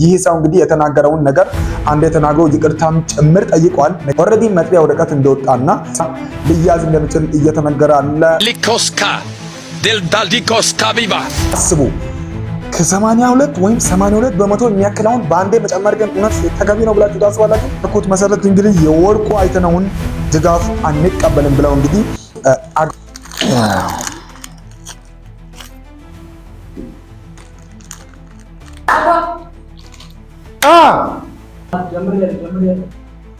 ይህ ሰው እንግዲህ የተናገረውን ነገር አንድ የተናገረው ይቅርታም ጭምር ጠይቋል። ኦልሬዲ መጥሪያ ወረቀት እንደወጣና ሊያዝ እንደሚችል እየተነገረ አለ። ሊኮስካ ዴልዳልዲኮስካ ቢባ አስቡ ከ82 ወይም 82 በመቶ የሚያክለውን በአንዴ መጨመር ግን እውነት ተገቢ ነው ብላችሁ ታስባላችሁ? በኮት መሰረት እንግዲህ የወርቁ አይተነውን ድጋፍ አንቀበልም ብለው እንግዲህ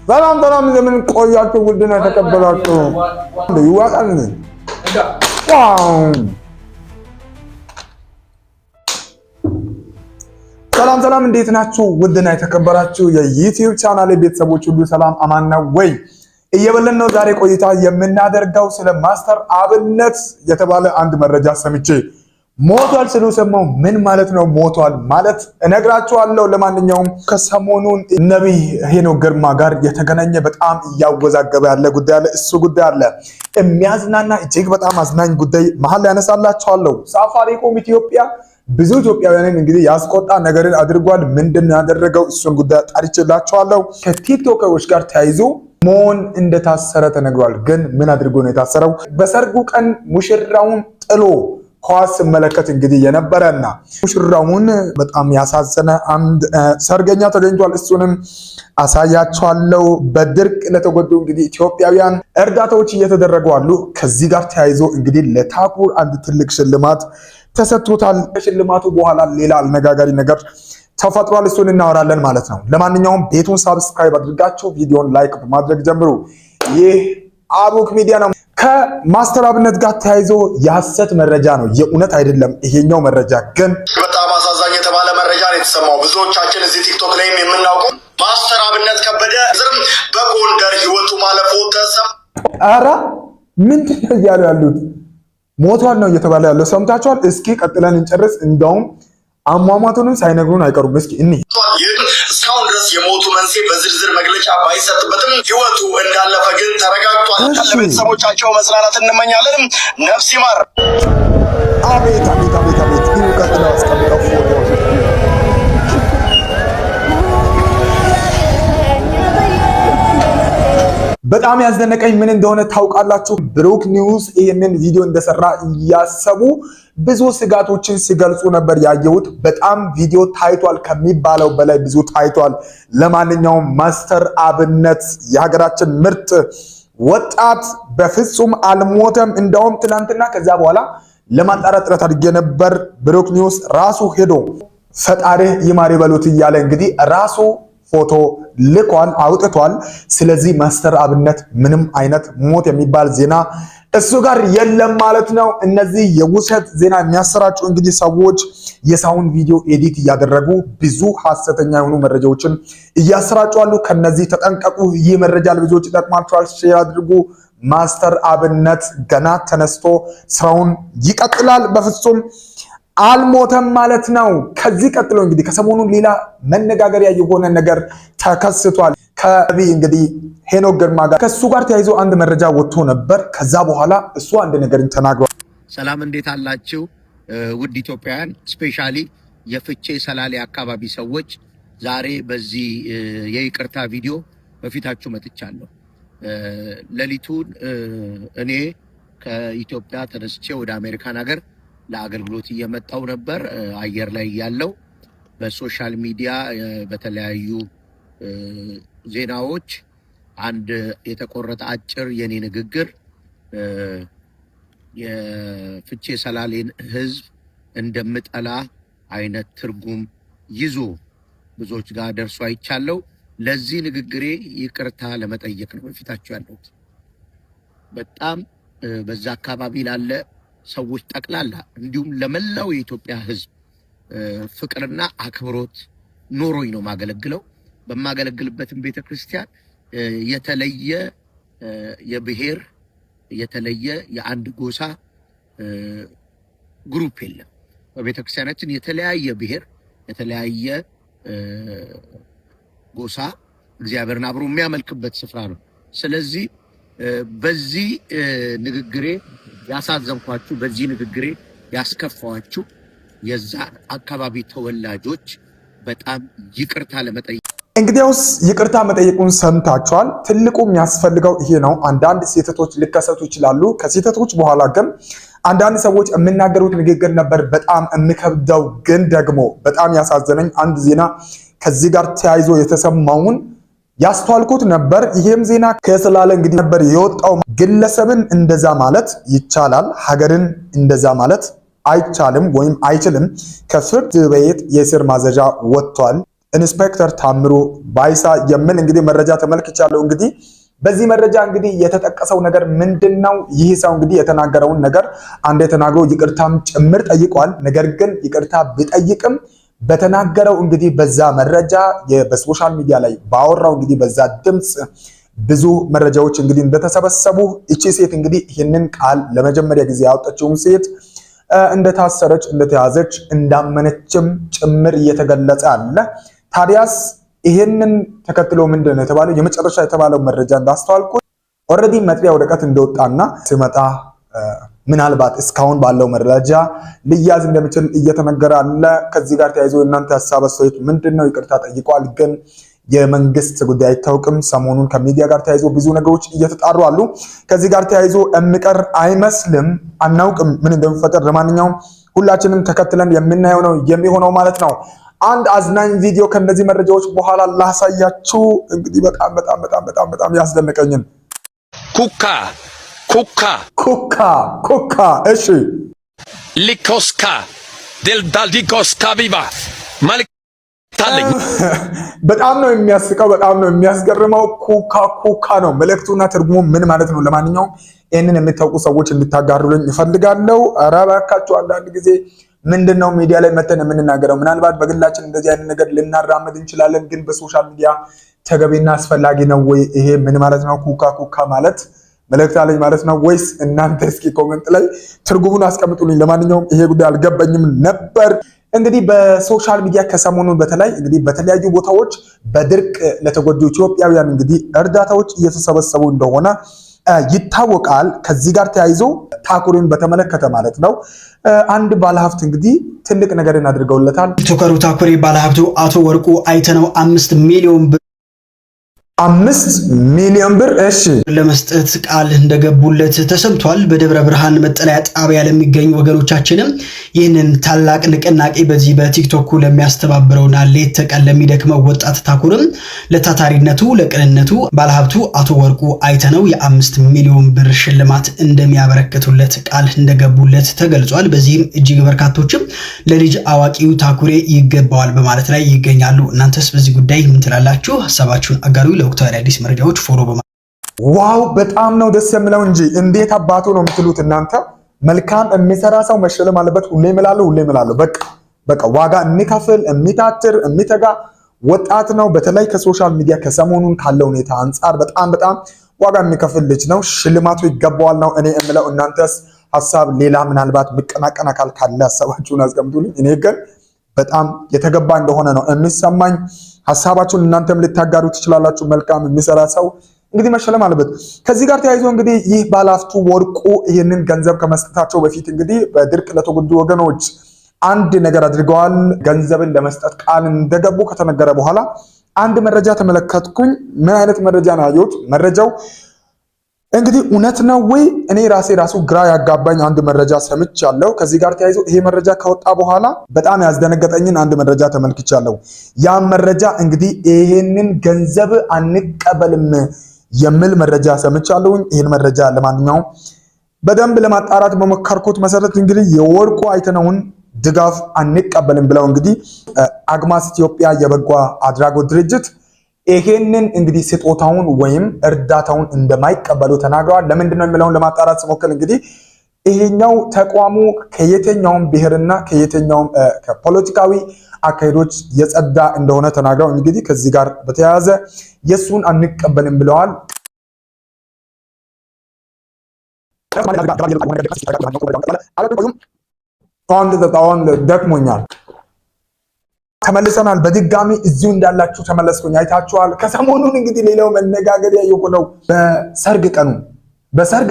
ሰላም ለምን ቆያችሁ? ውድና የተቀበላችሁ ይዋጣል። ሰላም እንዴት ናችሁ? ውድና የተከበራችሁ የዩቲዩብ ቻናል ቤተሰቦች ሁሉ ሰላም አማን ነው ወይ? እየበለን ነው ዛሬ ቆይታ የምናደርገው ስለ ማስተር አብነት የተባለ አንድ መረጃ ሰምቼ ሞቷል ስሉ ሰማው። ምን ማለት ነው ሞቷል ማለት እነግራችኋለሁ። ለማንኛውም ከሰሞኑን ነብይ ሄኖክ ግርማ ጋር የተገናኘ በጣም እያወዛገበ ያለ ጉዳይ አለ። እሱ ጉዳይ አለ የሚያዝናና እጅግ በጣም አዝናኝ ጉዳይ መሀል ያነሳላችኋለሁ። ሳፋሪኮም ኢትዮጵያ ብዙ ኢትዮጵያውያንን እንግዲህ ያስቆጣ ነገርን አድርጓል። ምንድነው ያደረገው? እሱን ጉዳይ ጣርቼላችኋለሁ። ከቲክቶከሮች ጋር ተያይዞ ሞን እንደታሰረ ተነግሯል። ግን ምን አድርጎ ነው የታሰረው? በሰርጉ ቀን ሙሽራውን ጥሎ ኳስ መለከት እንግዲህ የነበረና ሙሽራውን በጣም ያሳዘነ አንድ ሰርገኛ ተገኝቷል። እሱንም አሳያችኋለሁ። በድርቅ ለተጎዱ እንግዲህ ኢትዮጵያውያን እርዳታዎች እየተደረጉ አሉ። ከዚህ ጋር ተያይዞ እንግዲህ ለታኩር አንድ ትልቅ ሽልማት ተሰጥቶታል። ከሽልማቱ በኋላ ሌላ አነጋጋሪ ነገር ተፈጥሯል። እሱን እናወራለን ማለት ነው። ለማንኛውም ቤቱን ሳብስክራይብ አድርጋችሁ ቪዲዮን ላይክ በማድረግ ጀምሩ። ይህ አቡክ ሚዲያ ነው። ከማስተር አብነት ጋር ተያይዞ የሐሰት መረጃ ነው፣ የእውነት አይደለም። ይሄኛው መረጃ ግን በጣም አሳዛኝ የተባለ መረጃ ነው የተሰማው። ብዙዎቻችን እዚህ ቲክቶክ ላይም የምናውቀው ማስተር አብነት ከበደ ዝርም በጎንደር ህይወቱ ማለፉ ተሰማ። ኧረ ምንድን ነው እያሉ ያሉት? ሞቷል ነው እየተባለ ያለው ሰምታችኋል? እስኪ ቀጥለን እንጨርስ። እንደውም አሟሟቱንም ሳይነግሩን አይቀሩም። እስኪ እስካሁን ድረስ የሞቱ መንስኤ በዝርዝር መግለጫ ባይሰጥበትም ህይወቱ እንዳለፈ ግን ተረጋግጧል። ለቤተሰቦቻቸው መጽናናት እንመኛለን። ነፍስ ይማር። አቤት አቤት አቤት አቤት! ቀጥለው አስቀምጠው ፎቶ በጣም ያስደነቀኝ ምን እንደሆነ ታውቃላችሁ? ብሩክ ኒውስ ይህንን ቪዲዮ እንደሰራ እያሰቡ ብዙ ስጋቶችን ሲገልጹ ነበር ያየሁት። በጣም ቪዲዮ ታይቷል ከሚባለው በላይ ብዙ ታይቷል። ለማንኛውም ማስተር አብነት የሀገራችን ምርጥ ወጣት በፍጹም አልሞተም። እንደውም ትናንትና ከዛ በኋላ ለማጣራት ጥረት አድርጌ ነበር። ብሩክ ኒውስ ራሱ ሄዶ ፈጣሪ ይማር ይበሉት እያለ እንግዲህ ራሱ ፎቶ ልኳል አውጥቷል። ስለዚህ ማስተር አብነት ምንም አይነት ሞት የሚባል ዜና እሱ ጋር የለም ማለት ነው። እነዚህ የውሸት ዜና የሚያሰራጩ እንግዲህ ሰዎች የሳውን ቪዲዮ ኤዲት እያደረጉ ብዙ ሐሰተኛ የሆኑ መረጃዎችን እያሰራጩ አሉ። ከነዚህ ተጠንቀቁ። ይህ መረጃ ለብዙዎች ይጠቅማቸዋል። ሼር አድርጉ። ማስተር አብነት ገና ተነስቶ ስራውን ይቀጥላል። በፍጹም አልሞተም ማለት ነው። ከዚህ ቀጥሎ እንግዲህ ከሰሞኑን ሌላ መነጋገሪያ የሆነ ነገር ተከስቷል። ከነብይ እንግዲህ ሄኖክ ግርማ ጋር ከሱ ጋር ተያይዞ አንድ መረጃ ወጥቶ ነበር። ከዛ በኋላ እሱ አንድ ነገር ተናግሯል። ሰላም እንዴት አላችሁ ውድ ኢትዮጵያውያን፣ ስፔሻሊ የፍቼ ሰላሌ አካባቢ ሰዎች፣ ዛሬ በዚህ የይቅርታ ቪዲዮ በፊታችሁ መጥቻለሁ። ሌሊቱን እኔ ከኢትዮጵያ ተነስቼ ወደ አሜሪካን ሀገር ለአገልግሎት እየመጣው ነበር። አየር ላይ ያለው በሶሻል ሚዲያ በተለያዩ ዜናዎች አንድ የተቆረጠ አጭር የኔ ንግግር የፍቼ ሰላሌን ሕዝብ እንደምጠላ አይነት ትርጉም ይዞ ብዙዎች ጋር ደርሶ አይቻለው። ለዚህ ንግግሬ ይቅርታ ለመጠየቅ ነው በፊታችሁ ያለሁት። በጣም በዛ አካባቢ ላለ ሰዎች ጠቅላላ እንዲሁም ለመላው የኢትዮጵያ ሕዝብ ፍቅርና አክብሮት ኖሮኝ ነው ማገለግለው። በማገለግልበትም ቤተክርስቲያን የተለየ የብሔር የተለየ የአንድ ጎሳ ግሩፕ የለም። በቤተክርስቲያናችን የተለያየ ብሔር የተለያየ ጎሳ እግዚአብሔርን አብሮ የሚያመልክበት ስፍራ ነው። ስለዚህ በዚህ ንግግሬ ያሳዘንኳችሁ፣ በዚህ ንግግሬ ያስከፋዋችሁ የዛ አካባቢ ተወላጆች በጣም ይቅርታ ለመጠየቅ እንግዲያውስ ይቅርታ መጠየቁን ሰምታችኋል። ትልቁ የሚያስፈልገው ይሄ ነው። አንዳንድ ስህተቶች ሊከሰቱ ይችላሉ። ከስህተቶች በኋላ ግን አንዳንድ ሰዎች የሚናገሩት ንግግር ነበር በጣም የሚከብደው። ግን ደግሞ በጣም ያሳዘነኝ አንድ ዜና ከዚህ ጋር ተያይዞ የተሰማውን ያስተዋልኩት ነበር። ይሄም ዜና ከስላለ እንግዲህ ነበር የወጣው። ግለሰብን እንደዛ ማለት ይቻላል፣ ሀገርን እንደዛ ማለት አይቻልም ወይም አይችልም። ከፍርድ ቤት የእስር ማዘዣ ወጥቷል። ኢንስፔክተር ታምሩ ባይሳ የሚል እንግዲህ መረጃ ተመልክቻለሁ። እንግዲህ በዚህ መረጃ እንግዲህ የተጠቀሰው ነገር ምንድነው? ይህ ሰው እንግዲህ የተናገረውን ነገር አንዴ ተናግሮ ይቅርታም ጭምር ጠይቋል። ነገር ግን ይቅርታ ቢጠይቅም በተናገረው እንግዲህ በዛ መረጃ በሶሻል ሚዲያ ላይ ባወራው እንግዲህ በዛ ድምጽ ብዙ መረጃዎች እንግዲህ እንደተሰበሰቡ እቺ ሴት እንግዲህ ይህንን ቃል ለመጀመሪያ ጊዜ ያወጣችውን ሴት እንደታሰረች እንደተያዘች እንዳመነችም ጭምር እየተገለጸ አለ። ታዲያስ ይሄንን ተከትሎ ምንድነው የተባለው? የመጨረሻ የተባለው መረጃ እንዳስተዋልኩ ኦሬዲ መጥሪያ ወረቀት እንደወጣና ሲመጣ ምናልባት እስካሁን ባለው መረጃ ሊያዝ እንደሚችል እየተነገረ አለ። ከዚህ ጋር ተያይዞ እናንተ ሐሳብ አስተያየት ምንድነው? ይቅርታ ጠይቋል፣ ግን የመንግስት ጉዳይ አይታወቅም። ሰሞኑን ከሚዲያ ጋር ተያይዞ ብዙ ነገሮች እየተጣሩ አሉ። ከዚህ ጋር ተያይዞ የሚቀር አይመስልም። አናውቅም ምን እንደሚፈጠር። ለማንኛውም ሁላችንም ተከትለን የምናየው ነው የሚሆነው ማለት ነው። አንድ አዝናኝ ቪዲዮ ከነዚህ መረጃዎች በኋላ ላሳያችሁ። እንግዲህ በጣም ያስደነቀኝን ኩካ እሺ ሊኮስካ ዴልዳልዲኮስካ ቢባ ማልታለኝ በጣም ነው የሚያስቀው፣ በጣም ነው የሚያስገርመው። ኩካ ነው መልእክቱና ትርጉሙ ምን ማለት ነው? ለማንኛውም ይህንን የምታውቁ ሰዎች እንድታጋሩልኝ እፈልጋለሁ። ኧረ እባካችሁ አንዳንድ ጊዜ ምንድነው ሚዲያ ላይ መተን የምንናገረው? ምናልባት በግላችን እንደዚህ አይነት ነገር ልናራመድ እንችላለን፣ ግን በሶሻል ሚዲያ ተገቢና አስፈላጊ ነው ወይ? ይሄ ምን ማለት ነው? ኩካ ማለት መልእክት አለኝ ማለት ነው ወይስ? እናንተ እስኪ ኮሜንት ላይ ትርጉሙን አስቀምጡልኝ። ለማንኛውም ይሄ ጉዳይ አልገባኝም ነበር። እንግዲህ በሶሻል ሚዲያ ከሰሞኑን በተለይ እንግዲህ በተለያዩ ቦታዎች በድርቅ ለተጎዱ ኢትዮጵያውያን እንግዲህ እርዳታዎች እየተሰበሰቡ እንደሆነ ይታወቃል። ከዚህ ጋር ተያይዞ ታኩሪን በተመለከተ ማለት ነው አንድ ባለሀብት እንግዲህ ትልቅ ነገርን አድርገውለታል። ቲክቶከሩ ታኩሪ ባለሀብቱ አቶ ወርቁ አይተነው 5 ሚሊዮን ብር እሺ ለመስጠት ቃል እንደገቡለት ተሰምቷል። በደብረ ብርሃን መጠለያ ጣቢያ ለሚገኙ ወገኖቻችንም ይህንን ታላቅ ንቅናቄ በዚህ በቲክቶኩ ለሚያስተባብረውና ሌት ተቀን ለሚደክመው ወጣት ታኩርም ለታታሪነቱ ለቅንነቱ ባለሀብቱ አቶ ወርቁ አይተነው የ5 ሚሊዮን ብር ሽልማት እንደሚያበረክቱለት ቃል እንደገቡለት ተገልጿል። በዚህም እጅግ በርካቶችም ለልጅ አዋቂው ታኩሬ ይገባዋል በማለት ላይ ይገኛሉ። እናንተስ በዚህ ጉዳይ ምን ትላላችሁ? ሐሳባችሁን አጋሩ። ለወቅታዊ አዲስ መረጃዎች ፎሎ ዋው በጣም ነው ደስ የሚለው እንጂ እንዴት አባቱ ነው የምትሉት እናንተ። መልካም የሚሰራ ሰው መሸለም አለበት። ሁሌ እምላለሁ። በቃ ዋጋ የሚከፍል የሚታትር የሚተጋ ወጣት ነው። በተለይ ከሶሻል ሚዲያ ከሰሞኑን ካለው ሁኔታ አንጻር በጣም ዋጋ የሚከፍል ልጅ ነው። ሽልማቱ ይገባዋል ነው እኔ የምለው። እናንተስ ሐሳብ ሌላ ምናልባት ምቀናቀና ካለ ሐሳባችሁን አስቀምጡልኝ። እኔ ግን በጣም የተገባ እንደሆነ ነው የሚሰማኝ። ሐሳባችሁን እናንተም ልታጋሩ ትችላላችሁ። መልካም የሚሰራ ሰው እንግዲህ መሸለም አለበት። ከዚህ ጋር ተያይዞ እንግዲህ ይህ ባለሀብቱ ወርቁ ይህንን ገንዘብ ከመስጠታቸው በፊት እንግዲህ በድርቅ ለተጎዱ ወገኖች አንድ ነገር አድርገዋል። ገንዘብን ለመስጠት ቃል እንደገቡ ከተነገረ በኋላ አንድ መረጃ ተመለከትኩኝ። ምን አይነት መረጃ ነው ያየሁት? መረጃው እንግዲህ እውነት ነው ወይ? እኔ ራሱ ግራ ያጋባኝ አንድ መረጃ ሰምቻለሁ። ከዚህ ጋር ተያይዞ ይሄ መረጃ ከወጣ በኋላ በጣም ያስደነገጠኝን አንድ መረጃ ተመልክቻለሁ። ያ መረጃ እንግዲህ ይሄንን ገንዘብ አንቀበልም የሚል መረጃ ሰምቻለሁ። ይሄን መረጃ ለማንኛውም በደንብ ለማጣራት በመከርኩት መሰረት እንግዲህ የወርቁ አይተነውን ድጋፍ አንቀበልም ብለው እንግዲህ አግማስ ኢትዮጵያ የበጎ አድራጎት ድርጅት ይሄንን እንግዲህ ስጦታውን ወይም እርዳታውን እንደማይቀበሉ ተናግረዋል። ለምንድነው የሚለውን ለማጣራት ስሞክር እንግዲህ ይሄኛው ተቋሙ ከየትኛውም ብሔርና ከየትኛውም ከፖለቲካዊ አካሄዶች የጸዳ እንደሆነ ተናግረው እንግዲህ ከዚህ ጋር በተያያዘ የሱን አንቀበልም ብለዋል። ደክሞኛል። ተመልሰናል። በድጋሚ እዚሁ እንዳላችሁ ተመለስኩኝ። አይታችኋል። ከሰሞኑን እንግዲህ ሌላው መነጋገሪያ የሆነው በሰርግ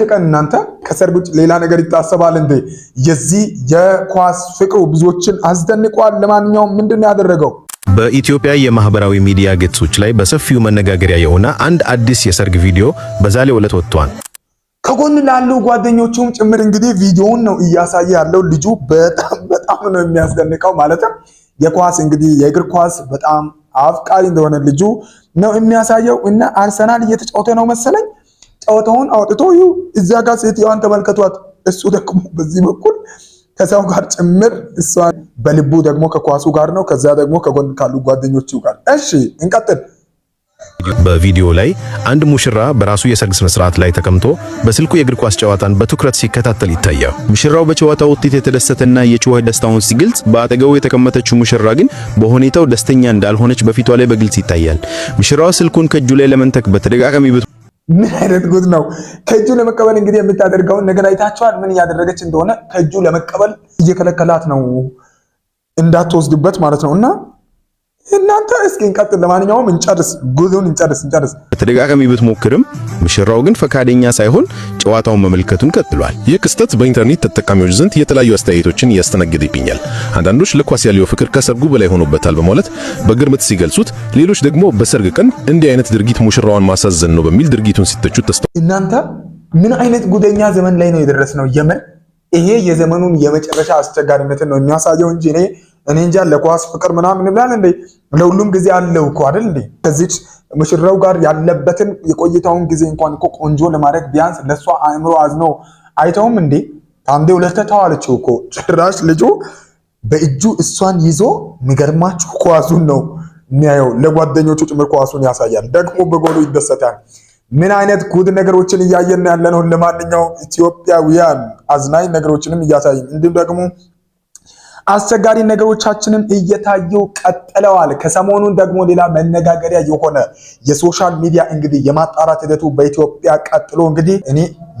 ቀን እናንተ ከሰርግ ውጭ ሌላ ነገር ይታሰባል እንዴ? የዚህ የኳስ ፍቅሩ ብዙዎችን አስደንቋል። ለማንኛውም ምንድነው ያደረገው? በኢትዮጵያ የማህበራዊ ሚዲያ ገጾች ላይ በሰፊው መነጋገሪያ የሆነ አንድ አዲስ የሰርግ ቪዲዮ በዛሬው ዕለት ወጥቷል። ከጎን ላሉ ጓደኞቹም ጭምር እንግዲህ ቪዲዮውን ነው እያሳየ ያለው። ልጁ በጣም ነው የሚያስደንቀው። ማለትም የኳስ እንግዲህ የእግር ኳስ በጣም አፍቃሪ እንደሆነ ልጁ ነው የሚያሳየው እና አርሰናል እየተጫወተ ነው መሰለኝ። ጨዋታውን አውጥቶ እዛ ጋር ሴትዮዋን ተመልከቷት። እሱ ደግሞ በዚህ በኩል ከሰው ጋር ጭምር እሷን በልቡ ደግሞ ከኳሱ ጋር ነው። ከዛ ደግሞ ከጎን ካሉ ጓደኞቹ ጋር። እሺ እንቀጥል። በቪዲዮ ላይ አንድ ሙሽራ በራሱ የሰርግ ስነ ስርዓት ላይ ተቀምጦ በስልኩ የእግር ኳስ ጨዋታን በትኩረት ሲከታተል ይታያል። ሙሽራው በጨዋታው ውጤት የተደሰተና የጮኸ ደስታውን ሲገልጽ፣ በአጠገቡ የተቀመጠችው ሙሽራ ግን በሁኔታው ደስተኛ እንዳልሆነች በፊቷ ላይ በግልጽ ይታያል። ሙሽራው ስልኩን ከእጁ ላይ ለመንጠቅ በተደጋጋሚ ምን አይነት ጉድ ነው! ከእጁ ለመቀበል እንግዲህ የምታደርገውን ነገር አይታችኋል። ምን እያደረገች እንደሆነ ከእጁ ለመቀበል እየከለከላት ነው፣ እንዳትወስድበት ማለት ነው። እና እናንተ እስኪ እንቀጥል። ለማንኛውም እንጨርስ፣ ጉዞን እንጨርስ። በተደጋጋሚ ብትሞክርም ሙሽራው ግን ፈቃደኛ ሳይሆን ጨዋታውን መመልከቱን ቀጥሏል። ይህ ክስተት በኢንተርኔት ተጠቃሚዎች ዘንድ የተለያዩ አስተያየቶችን እያስተናገደ ይገኛል። አንዳንዶች ለኳስ ያለው ፍቅር ከሰርጉ በላይ ሆኖበታል በማለት በግርምት ሲገልጹት፣ ሌሎች ደግሞ በሰርግ ቀን እንዲህ አይነት ድርጊት ሙሽራዋን ማሳዘን ነው በሚል ድርጊቱን ሲተቹት ተስተውሏል። እናንተ ምን አይነት ጉደኛ ዘመን ላይ ነው የደረስነው? የምን ይሄ የዘመኑን የመጨረሻ አስቸጋሪነትን ነው የሚያሳየው እንጂ እኔ እንጃ ለኳስ ፍቅር ምናምን ብላል እንዴ? ለሁሉም ጊዜ አለው እኮ አይደል እንዴ? ከዚች ሙሽራው ጋር ያለበትን የቆይታውን ጊዜ እንኳን እኮ ቆንጆ ለማድረግ ቢያንስ ለሷ አእምሮ አዝኖ አይተውም እንዴ? አንዴ ሁለቴ ተዋለችው እኮ። ጭራሽ ልጁ በእጁ እሷን ይዞ የሚገርማችሁ ኳሱን ነው የሚያየው። ለጓደኞቹ ጭምር ኳሱን ያሳያል፣ ደግሞ በጎሉ ይደሰታል። ምን አይነት ጉድ ነገሮችን እያየን ያለነው። ለማንኛውም ኢትዮጵያውያን አዝናኝ ነገሮችንም እያሳየን እንዲሁም ደግሞ አስቸጋሪ ነገሮቻችንም እየታዩ ቀጥለዋል። ከሰሞኑን ደግሞ ሌላ መነጋገሪያ የሆነ የሶሻል ሚዲያ እንግዲህ የማጣራት ሂደቱ በኢትዮጵያ ቀጥሎ እንግዲህ እኔ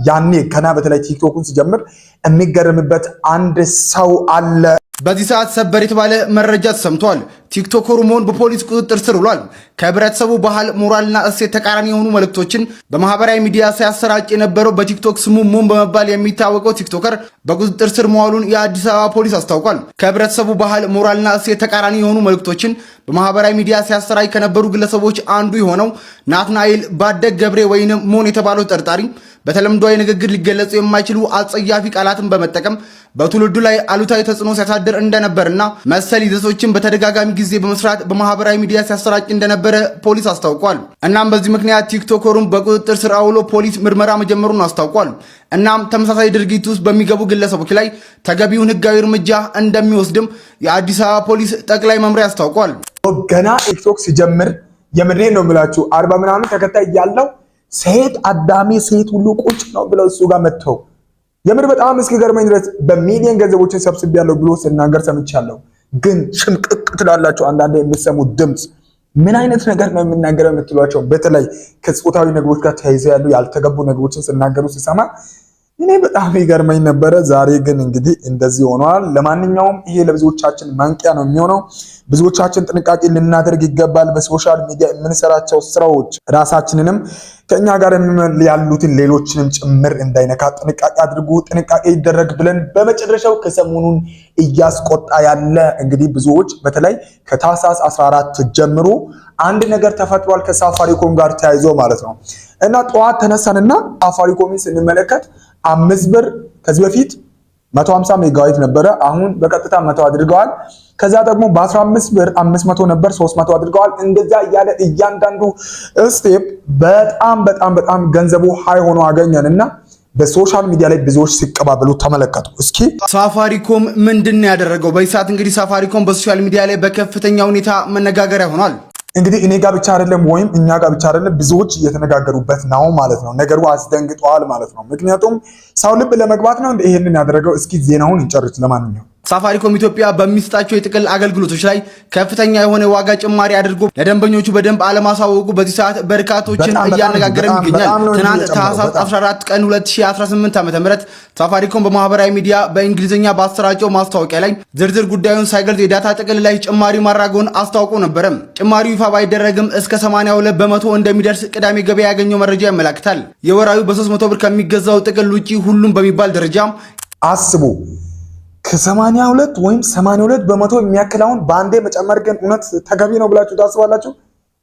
ያኔ ገና በተለይ ቲክቶክን ሲጀምር የሚገርምበት አንድ ሰው አለ። በዚህ ሰዓት ሰበር የተባለ መረጃ ተሰምቷል። ቲክቶከሩ መሆን በፖሊስ ቁጥጥር ስር ውሏል። ከህብረተሰቡ ባህል፣ ሞራልና እሴት ተቃራኒ የሆኑ መልእክቶችን በማህበራዊ ሚዲያ ሲያሰራጭ የነበረው በቲክቶክ ስሙ ሞን በመባል የሚታወቀው ቲክቶከር በቁጥጥር ስር መዋሉን የአዲስ አበባ ፖሊስ አስታውቋል። ከህብረተሰቡ ባህል፣ ሞራልና እሴት ተቃራኒ የሆኑ መልእክቶችን በማህበራዊ ሚዲያ ሲያሰራጭ ከነበሩ ግለሰቦች አንዱ የሆነው ናትናኤል ባደግ ገብሬ ወይንም ሞን የተባለው ተጠርጣሪ በተለምዷዊ ንግግር ሊገለጹ የማይችሉ አጸያፊ ቃላትን በመጠቀም በትውልዱ ላይ አሉታዊ ተጽዕኖ ሲያሳድር እንደነበርና መሰል ይዘቶችን በተደጋጋሚ ጊዜ በመስራት በማህበራዊ ሚዲያ ሲያሰራጭ እንደነበረ ፖሊስ አስታውቋል። እናም በዚህ ምክንያት ቲክቶከሩን በቁጥጥር ስር አውሎ ፖሊስ ምርመራ መጀመሩን አስታውቋል። እናም ተመሳሳይ ድርጊት ውስጥ በሚገቡ ግለሰቦች ላይ ተገቢውን ህጋዊ እርምጃ እንደሚወስድም የአዲስ አበባ ፖሊስ ጠቅላይ መምሪያ አስታውቋል። ገና ቲክቶክ ሲጀምር የምሬን ነው የምላችሁ 40 ምናምን ተከታይ ያለው ሴት አዳሚ ሴት ሁሉ ቁጭ ነው ብለው እሱ ጋር መጥተው የምር በጣም እስኪገርመኝ ድረስ በሚሊዮን ገንዘቦችን ሰብስቤያለሁ ብሎ ሲናገር ሰምቻለሁ። ግን ሽምቅቅ ትላላችሁ አንዳንዴ የምትሰሙት ድምፅ ምን አይነት ነገር ነው የምናገረው የምትሏቸው፣ በተለይ ከጾታዊ ነገሮች ጋር ተያይዘው ያሉ ያልተገቡ ነገሮችን ሲናገሩ ሲሰማ እኔ በጣም ይገርመኝ ነበረ። ዛሬ ግን እንግዲህ እንደዚህ ሆኗል። ለማንኛውም ይሄ ለብዙዎቻችን ማንቂያ ነው የሚሆነው። ብዙዎቻችን ጥንቃቄ ልናደርግ ይገባል። በሶሻል ሚዲያ የምንሰራቸው ስራዎች ራሳችንንም ከኛ ጋር ያሉትን ሌሎችንም ጭምር እንዳይነካ ጥንቃቄ አድርጉ፣ ጥንቃቄ ይደረግ ብለን በመጨረሻው ከሰሞኑን እያስቆጣ ያለ እንግዲህ ብዙዎች በተለይ ከታህሳስ 14 ጀምሮ አንድ ነገር ተፈጥሯል ከሳፋሪኮም ጋር ተያይዞ ማለት ነው። እና ጠዋት ተነሳንና ሳፋሪኮምን ስንመለከት 5 ብር ከዚህ በፊት 150 ሜጋባይት ነበረ። አሁን በቀጥታ 100 አድርገዋል። ከዛ ደግሞ በ15 ብር 500 ነበር 300 አድርገዋል። እንደዛ እያለ እያንዳንዱ ስቴፕ በጣም ገንዘቡ ሃይ ሆኖ አገኘንና በሶሻል ሚዲያ ላይ ብዙዎች ሲቀባበሉ ተመለከቱ። እስኪ ሳፋሪኮም ምንድን ያደረገው? በዚህ ሰዓት እንግዲህ ሳፋሪኮም በሶሻል ሚዲያ ላይ በከፍተኛ ሁኔታ መነጋገሪያ ሆኗል። እንግዲህ እኔ ጋር ብቻ አይደለም ወይም እኛ ጋር ብቻ አይደለም ብዙዎች እየተነጋገሩበት ነው ማለት ነው። ነገሩ አስደንግጧል ማለት ነው። ምክንያቱም ሰው ልብ ለመግባት ነው ይሄንን ያደረገው። እስኪ ዜናውን እንጨርስ። ለማንኛውም ሳፋሪኮም ኢትዮጵያ በሚሰጣቸው የጥቅል አገልግሎቶች ላይ ከፍተኛ የሆነ ዋጋ ጭማሪ አድርጎ ለደንበኞቹ በደንብ አለማሳወቁ በዚህ ሰዓት በርካቶችን እያነጋገረ ይገኛል። ትናንት ታህሳስ 14 ቀን 2018 ዓ.ም ሳፋሪኮም በማህበራዊ ሚዲያ በእንግሊዝኛ ባሰራጨው ማስታወቂያ ላይ ዝርዝር ጉዳዩን ሳይገልጽ የዳታ ጥቅል ላይ ጭማሪ ማድረጉን አስታውቆ ነበር። ጭማሪው ይፋ ባይደረግም እስከ 82 በመቶ እንደሚደርስ ቅዳሜ ገበያ ያገኘው መረጃ ያመለክታል። የወራዊ በ300 ብር ከሚገዛው ጥቅል ውጪ ሁሉም በሚባል ደረጃ አስቡ ከ82 ወይም 82 በመቶ የሚያክለውን በአንዴ መጨመር ግን እውነት ተገቢ ነው ብላችሁ ታስባላችሁ?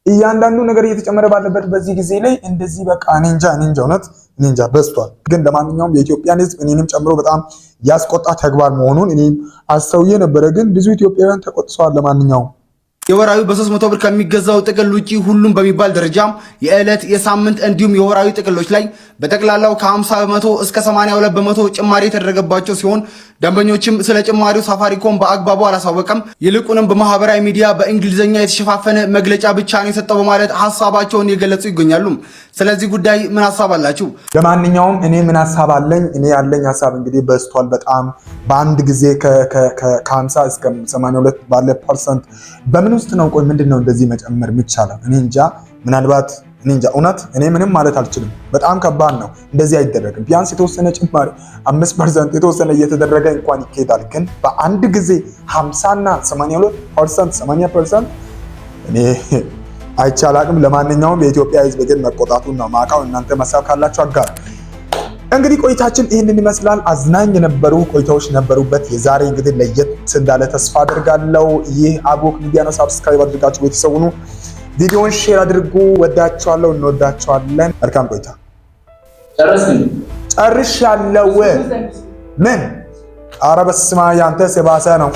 እያንዳንዱ ነገር እየተጨመረ ባለበት በዚህ ጊዜ ላይ እንደዚህ በቃ እኔ እንጃ እውነት እኔ እንጃ በዝቷል። ግን ለማንኛውም የኢትዮጵያን ሕዝብ እኔንም ጨምሮ በጣም ያስቆጣ ተግባር መሆኑን እኔም አስተውዬ ነበረ። ግን ብዙ ኢትዮጵያውያን ተቆጥተዋል። ለማንኛውም የወራዊ በ300 ብር ከሚገዛው ጥቅል ውጪ ሁሉም በሚባል ደረጃ የዕለት የሳምንት እንዲሁም የወራዊ ጥቅሎች ላይ በጠቅላላው ከ50 በመቶ እስከ 82 በመቶ ጭማሪ የተደረገባቸው ሲሆን ደንበኞችም ስለ ጭማሪው ሳፋሪኮም በአግባቡ አላሳወቀም፣ ይልቁንም በማህበራዊ ሚዲያ በእንግሊዝኛ የተሸፋፈነ መግለጫ ብቻ ነው የሰጠው በማለት ሀሳባቸውን የገለጹ ይገኛሉ። ስለዚህ ጉዳይ ምን ሀሳብ አላችሁ? ለማንኛውም እኔ ምን ሀሳብ አለኝ? እኔ ያለኝ ሀሳብ እንግዲህ በዝቷል በጣም በአንድ ጊዜ ከ50 እስከ 82 ባለ ፐርሰንት በምን ውስጥ ነው? ቆይ ምንድነው እንደዚህ መጨመር የሚቻለው? እኔ እንጃ። ምናልባት እኔ እንጃ እውነት እኔ ምንም ማለት አልችልም። በጣም ከባድ ነው። እንደዚህ አይደረግም። ቢያንስ የተወሰነ ጭማሪ 5% የተወሰነ እየተደረገ እንኳን ይኬዳል። ግን በአንድ ጊዜ 50 እና 82% 80% እኔ አይቻላቅም። ለማንኛውም የኢትዮጵያ ሕዝብ ግን መቆጣቱን ነው ማውቀው። እናንተ መሳብ ካላችሁ አጋር። እንግዲህ ቆይታችን ይህንን ይመስላል። አዝናኝ የነበሩ ቆይታዎች ነበሩበት። የዛሬ እንግዲህ ለየት እንዳለ ተስፋ አድርጋለሁ። ይህ አቦክ ሚዲያ ነው። ሰብስክራይብ አድርጋችሁ ቤተሰቡ ነው። ቪዲዮውን ሼር አድርጉ። ወዳችኋለሁ፣ እንወዳችኋለን። መልካም ቆይታ። ጨርሻለሁ። ምን? ኧረ በስመ አብ ያንተስ የባሰ ነው።